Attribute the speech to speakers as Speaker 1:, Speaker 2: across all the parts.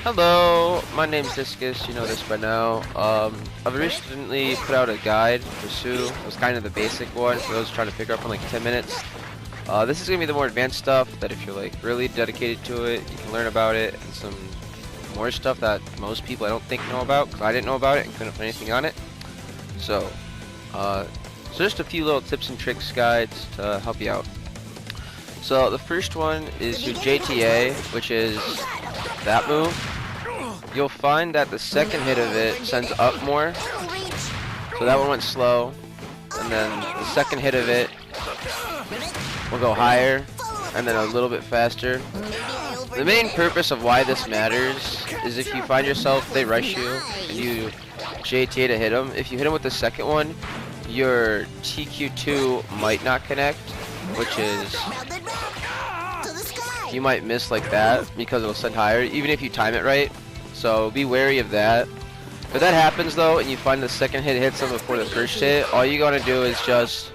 Speaker 1: Hello, my name's Discus, you know this by now. I've recently put out a guide for Sue. It was kind of the basic one for those trying to pick her up in like 10 minutes. This is going to be the more advanced stuff that if you're like really dedicated to it, you can learn about it, and some more stuff that most people I don't think know about, because I didn't know about it and couldn't put anything on it. So just a few little tips and tricks guides to help you out. So the first one is your JTA, which is that move. You'll find that the second hit of it sends up more. So that one went slow, and then the second hit of it will go higher, and then a little bit faster. The main purpose of why this matters is if you find yourself, they rush you, and you JTA to hit them. If you hit them with the second one, your TQ2 might not connect, which is, you might miss like that because it'll send higher, even if you time it right. So be wary of that. If that happens though, and you find the second hit hits them before the first hit, all you gotta do is just,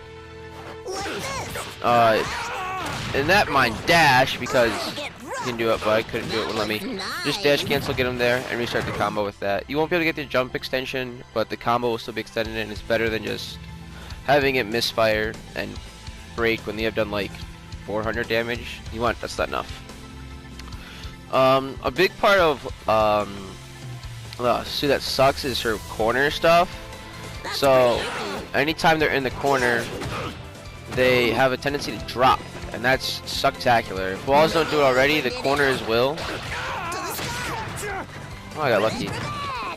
Speaker 1: in that mind, dash, because you can do it, but I couldn't do it, wouldn't let me. Just dash cancel, get them there, and restart the combo with that. You won't be able to get the jump extension, but the combo will still be extended, and it's better than just having it misfire and break when you have done like 400 damage. That's not enough. A big part of Sue that sucks is her corner stuff. So anytime they're in the corner, they have a tendency to drop, and that's sucktacular. If walls don't do it already, the corners will. Oh, I got lucky.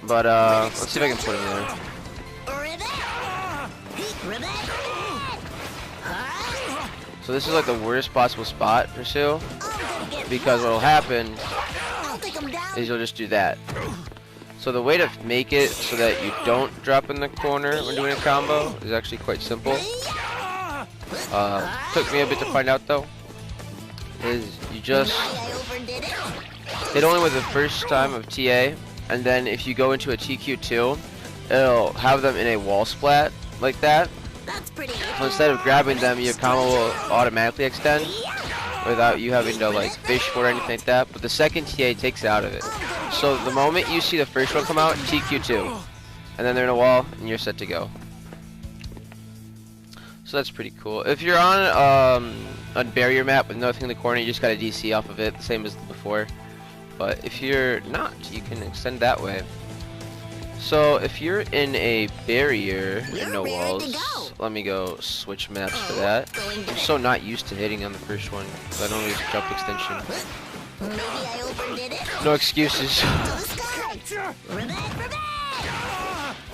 Speaker 1: But let's see if I can put him there. So this is like the worst possible spot for Sue, because what will happen is you'll just do that. So the way to make it so that you don't drop in the corner when doing a combo is actually quite simple. Took me a bit to find out though. Is you just hit only with the first time of TA, and then if you go into a TQ2, it'll have them in a wall splat like that. So instead of grabbing them, your combo will automatically extend without you having to like fish for anything like that. But the second TA takes it out of it. So the moment you see the first one come out, TQ2, and then they're in a wall, and you're set to go. So that's pretty cool. If you're on a barrier map with nothing in the corner, you just got a DC off of it, the same as before. But if you're not, you can extend that way. So if you're in a barrier and no walls, let me go switch maps for that. I'm so not used to hitting on the first one, so I don't use jump extension. No excuses.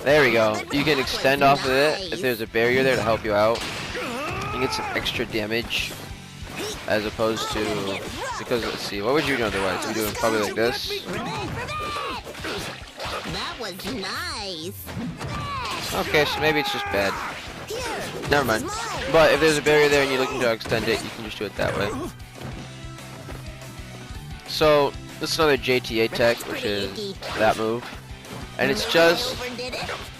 Speaker 1: There we go. You can extend off of it if there's a barrier there to help you out. You get some extra damage as opposed to, because let's see, what would you do otherwise? You'd be doing probably like this.
Speaker 2: That was nice.
Speaker 1: Okay, so maybe it's just bad. Never mind. But if there's a barrier there and you're looking to extend it, you can just do it that way. So this is another JTA tech, which is that move. And it's just,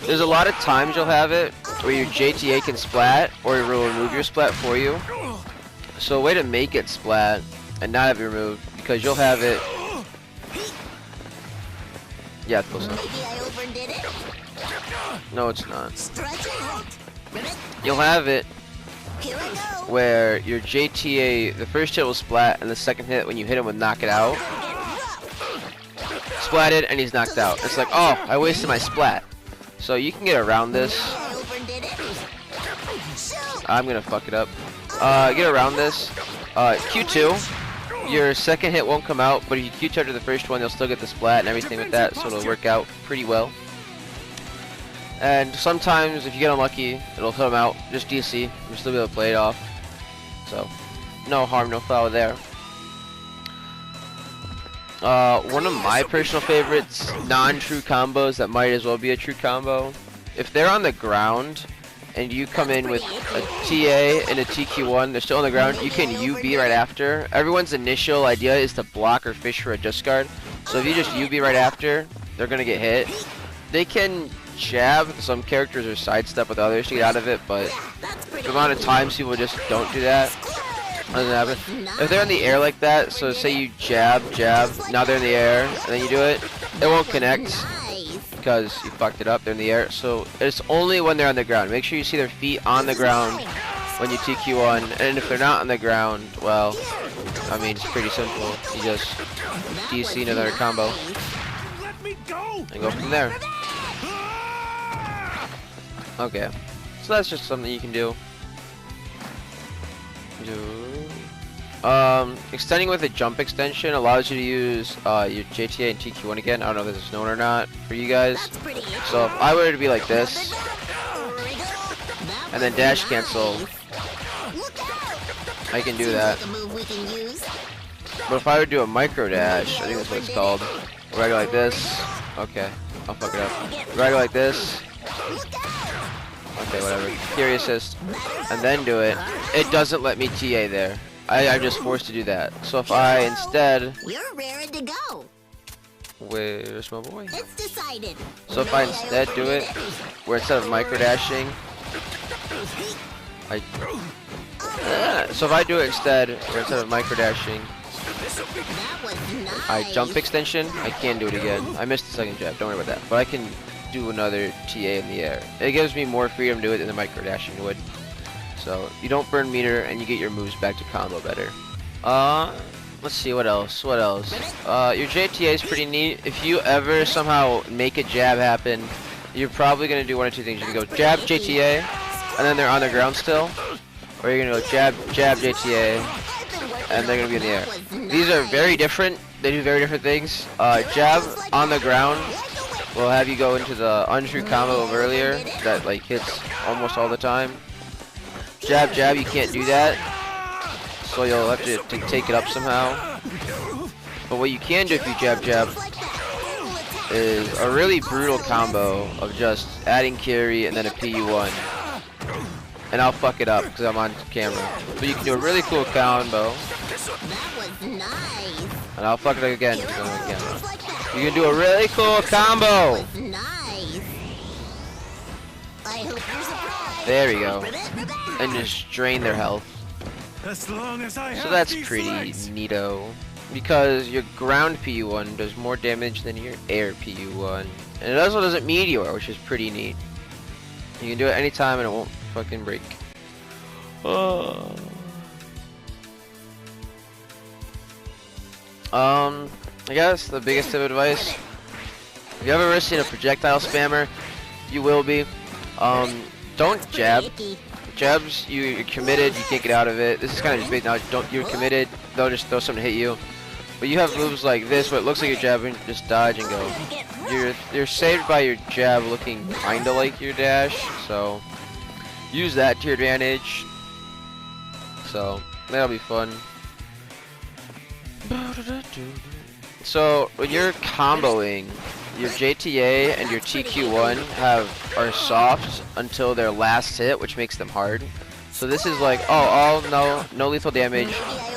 Speaker 1: there's a lot of times you'll have it where your JTA can splat, or it will remove your splat for you. So a way to make it splat and not have it removed, because you'll have it. Yeah, close enough. No, it's not. You'll have it where your JTA, the first hit will splat, and the second hit, when you hit him with knock it out, splatted, and he's knocked out. It's like, oh, I wasted my splat. So you can get around this. I'm gonna fuck it up. Get around this. Q2. Your second hit won't come out, but if you Q charge the first one, you'll still get the splat and everything with that, so it'll work out pretty well. And sometimes, if you get unlucky, it'll hit them out. Just DC. You'll still be able to play it off. So, no harm, no foul there. One of my personal favorites, non-true combos that might as well be a true combo. If they're on the ground, and you come in with a TA and a TQ1, they're still on the ground, you can UB right after. Everyone's initial idea is to block or fish for a discard. So if you just UB right after, they're going to get hit. They can jab, some characters are sidestep with others to get out of it, but the amount of times people just don't do that, Doesn't happen. If they're in the air like that, so say you jab, jab, now they're in the air, and then you do it, it won't connect because you fucked it up. They're in the air, so it's only when they're on the ground. Make sure you see their feet on the ground when you TQ1, and if they're not on the ground, well, I mean, it's pretty simple. You just DC another combo and go from there. Okay, so that's just something you can do. Extending with a jump extension allows you to use your JTA and TQ1 again. I don't know if this is known or not for you guys. So if I were to be like this, and then dash cancel, I can do that. But if I would do a micro dash, I think that's what it's called, where I go like this, okay, I'll fuck it up. Where I go like this, okay, whatever, carry assist, and then do it, it doesn't let me TA there. I'm just forced to do that. So if I instead...
Speaker 2: You're raring to go.
Speaker 1: Where's my boy?
Speaker 2: It's decided.
Speaker 1: So if I instead do it, where instead of micro dashing, so if I do it instead, where instead of micro dashing, I jump extension, I can do it again. I missed the second jab, don't worry about that. But I can do another TA in the air. It gives me more freedom to do it than the micro dashing would. So you don't burn meter and you get your moves back to combo better. Let's see what else. Your JTA is pretty neat. If you ever somehow make a jab happen, you're probably gonna do one of two things. You can go jab JTA, and then they're on the ground still, or you're gonna go jab jab JTA, and they're gonna be in the air. These are very different. They do very different things. Jab on the ground will have you go into the untrue combo of earlier that like hits almost all the time. Jab, jab, you can't do that, so you'll have to take it up somehow. But what you can do if you jab, jab, is a really brutal combo of just adding carry and then a PU1. And I'll fuck it up because I'm on camera. But you can do a really cool combo. And I'll fuck it up again because I'm on camera. You can do a really cool combo! There we go. And just drain their health. So that's pretty neato. Because your ground PU1 does more damage than your air PU1. And it also doesn't meteor, which is pretty neat. You can do it anytime and it won't fucking break. I guess the biggest tip of advice, if you ever seen a projectile spammer, you will be. Don't jab. Jabs, you're committed, you can't get out of it. This is kind of just bait now. You're committed, they'll just throw something to hit you. But you have moves like this where it looks like you're jabbing, just dodge and go. You're saved by your jab looking kinda like your dash, so use that to your advantage. So that'll be fun. So when you're comboing, your JTA and your TQ1 are soft until their last hit, which makes them hard. So this is like, oh no lethal damage.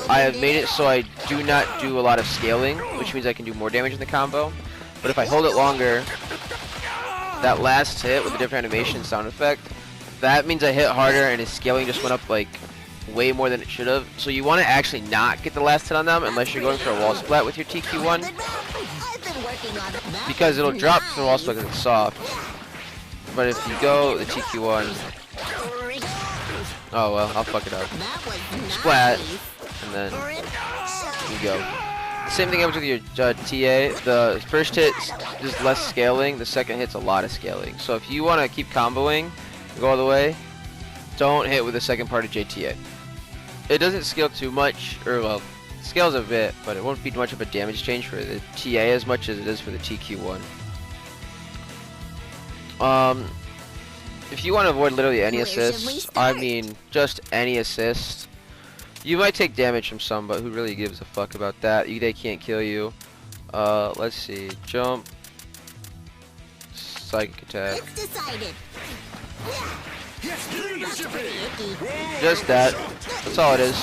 Speaker 1: I have made it so I do not do a lot of scaling, which means I can do more damage in the combo. But if I hold it longer, that last hit with a different animation sound effect, that means I hit harder and his scaling just went up like way more than it should have. So you want to actually not get the last hit on them unless you're going for a wall splat with your TQ1, because it'll drop the wall splat because it's soft. But if you go the TQ1, oh well, I'll fuck it up. Splat, and then you go. Same thing happens with your TA. The first hit is less scaling, the second hit's a lot of scaling. So if you want to keep comboing, go all the way, don't hit with the second part of JTA. It doesn't scale too much, or well, it scales a bit, but it won't be much of a damage change for the TA as much as it is for the TQ1. If you want to avoid literally any assists, I mean just any assist, you might take damage from some, but who really gives a fuck about that? They can't kill you. Let's see, jump, psychic attack. Just that. That's all it is.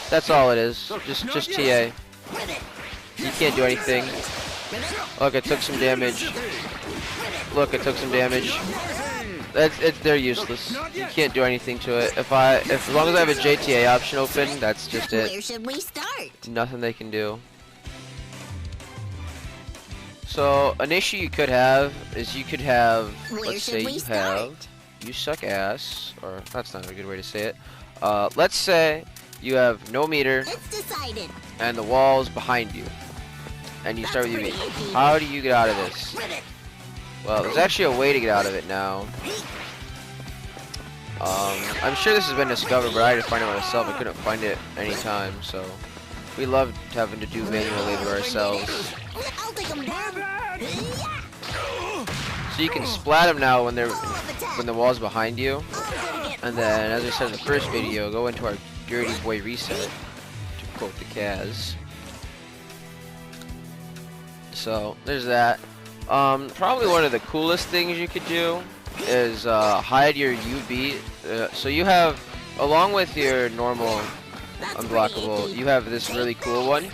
Speaker 1: That's all it is. Just TA. You can't do anything. Look, I took some damage. Look, I took some damage. They're useless. You can't do anything to it. As long as I have a JTA option open, that's just it.
Speaker 2: Where should we start?
Speaker 1: Nothing they can do. So an issue you could have is you could have, let's say you suck ass, or that's not a good way to say it. Let's say you have no meter
Speaker 2: It's decided.
Speaker 1: and the wall's behind you, and you start with UV. How do you get out of this? Well, there's actually a way to get out of it now. I'm sure this has been discovered, but I had to find it myself. I couldn't find it any time, so we loved having to do manual labor ourselves.
Speaker 2: I'll take 'em down.
Speaker 1: So you can splat them now when the wall's behind you, and then, as I said in the first video, go into our dirty boy reset, to quote the Kaz. So there's that. Probably one of the coolest things you could do is hide your UB. So you have, along with your normal unblockable, you have this really cool one.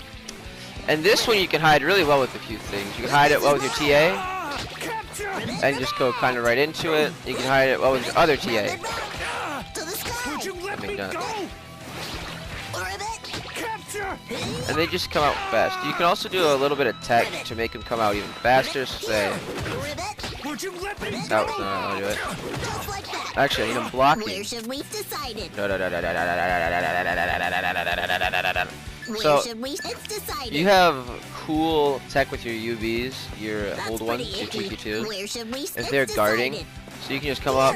Speaker 1: And this one you can hide really well with a few things. You can hide it well with your TA, and just go kind of right into it. You can hide it well with your other TA. And they just come out fast. You can also do a little bit of tech to make them come out even faster. Say, that was not how to do it. Actually, I need them blocking. So you have cool tech with your UVs, your hold ones, your TQ2s. If they're guarding, so you can just come up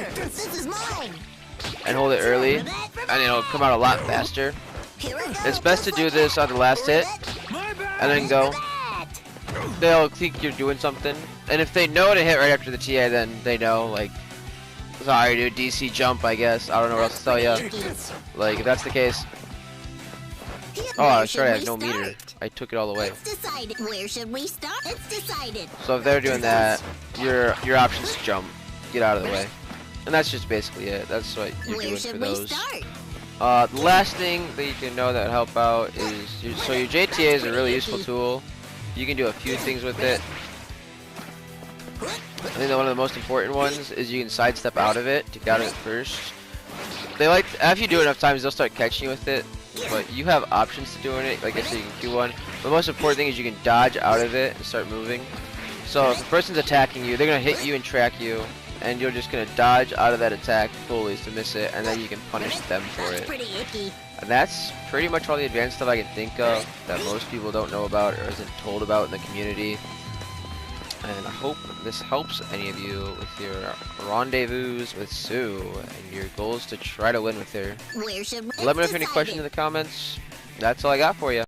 Speaker 1: and hold it early, and it'll come out a lot faster. It's best to do this on the last hit, and then go. They'll think you're doing something, and if they know to hit right after the TA, then they know, like, sorry dude, DC jump, I guess. I don't know what else to tell you. Like, if that's the case. Oh, I was sorry, I have no meter. I took it all away.
Speaker 2: Where should we start? It's decided.
Speaker 1: So if they're doing that, your options to jump, get out of the way, and that's just basically it. That's what you're doing for those. The last thing that you can know that would help out is so your JTA is a really useful tool. You can do a few things with it. I think that one of the most important ones is you can sidestep out of it to get out of it first. They like after you do it enough times, they'll start catching you with it. But you have options to doing it. Like I said, you can Q1. The most important thing is you can dodge out of it and start moving. So if the person's attacking you, they're gonna hit you and track you, and you're just gonna dodge out of that attack fully to miss it, and then you can punish them for it. And that's pretty much all the advanced stuff I can think of that most people don't know about or isn't told about in the community. And I hope this helps any of you with your rendezvous with Sue and your goals to try to win with her. Let me know if you have any questions in the comments. That's all I got for you.